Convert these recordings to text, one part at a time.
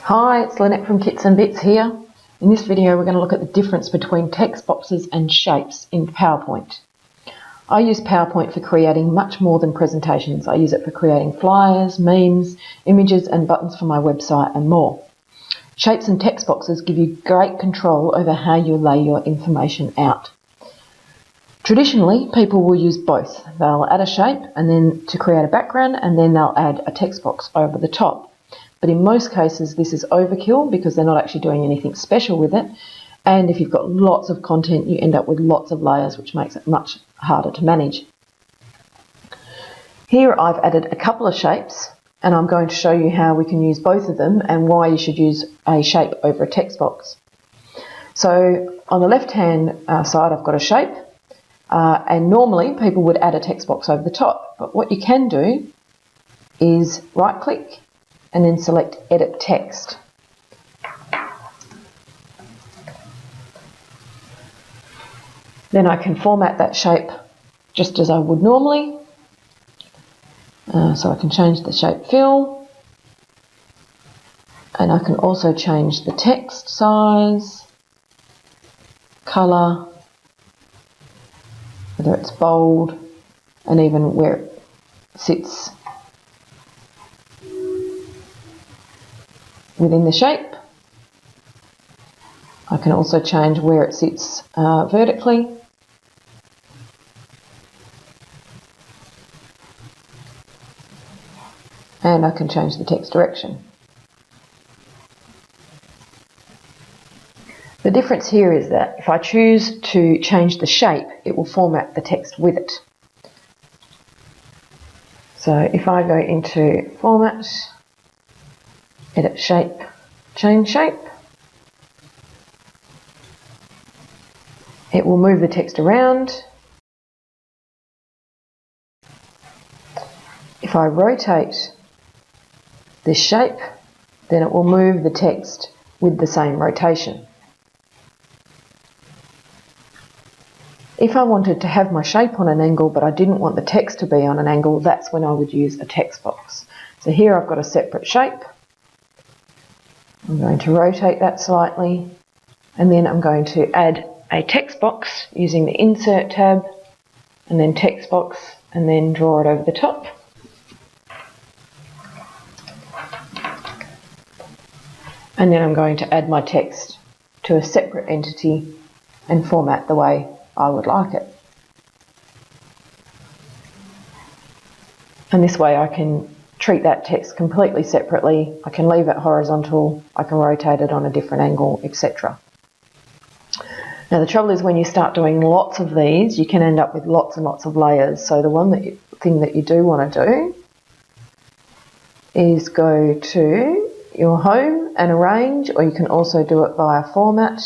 Hi, it's Lynette from Kits and Bits here. In this video we're going to look at the difference between text boxes and shapes in PowerPoint. I use PowerPoint for creating much more than presentations. I use it for creating flyers, memes, images and buttons for my website and more. Shapes and text boxes give you great control over how you lay your information out. Traditionally, people will use both. They'll add a shape and then to create a background, and then they'll add a text box over the top. But in most cases this is overkill because they're not actually doing anything special with it, and if you've got lots of content you end up with lots of layers, which makes it much harder to manage. Here I've added a couple of shapes and I'm going to show you how we can use both of them and why you should use a shape over a text box. So on the left hand side I've got a shape and normally people would add a text box over the top, but what you can do is right click and then select Edit Text. Then I can format that shape just as I would normally. So I can change the shape fill, and I can also change the text size, colour, whether it's bold, and even where it sits within the shape. I can also change where it sits vertically. And I can change the text direction. The difference here is that if I choose to change the shape, it will format the text with it. So if I go into Format, Edit Shape, Change Shape, it will move the text around. If I rotate this shape, then it will move the text with the same rotation. If I wanted to have my shape on an angle but I didn't want the text to be on an angle, that's when I would use a text box. So here I've got a separate shape. I'm going to rotate that slightly, and then I'm going to add a text box using the Insert tab, and then Text Box, and then draw it over the top. And then I'm going to add my text to a separate entity and format the way I would like it. And this way I can treat that text completely separately. I can leave it horizontal, I can rotate it on a different angle, etc. Now the trouble is when you start doing lots of these, you can end up with lots and lots of layers. So the thing that you do want to do is go to your Home and Arrange, or you can also do it via Format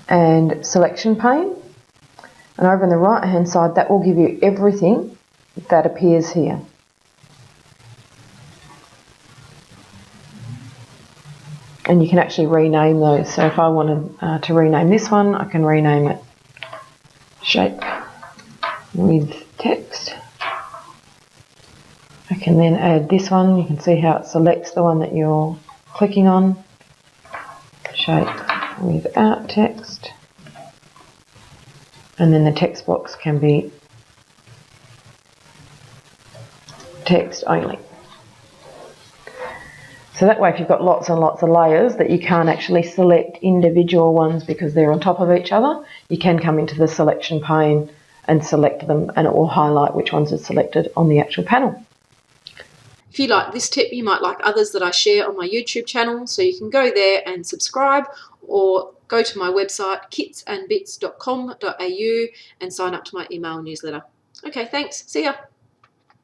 and Selection pane. And over on the right hand side that will give you everything that appears here. And you can actually rename those. So if I wanted to rename this one, I can rename it Shape with Text. I can then add this one. You can see how it selects the one that you're clicking on. Shape without text. And then the text box can be text only. So that way if you've got lots and lots of layers that you can't actually select individual ones because they're on top of each other, you can come into the selection pane and select them, and it will highlight which ones are selected on the actual panel. If you like this tip, you might like others that I share on my YouTube channel, so you can go there and subscribe, or go to my website kitsandbits.com.au and sign up to my email newsletter. Okay, thanks. See ya.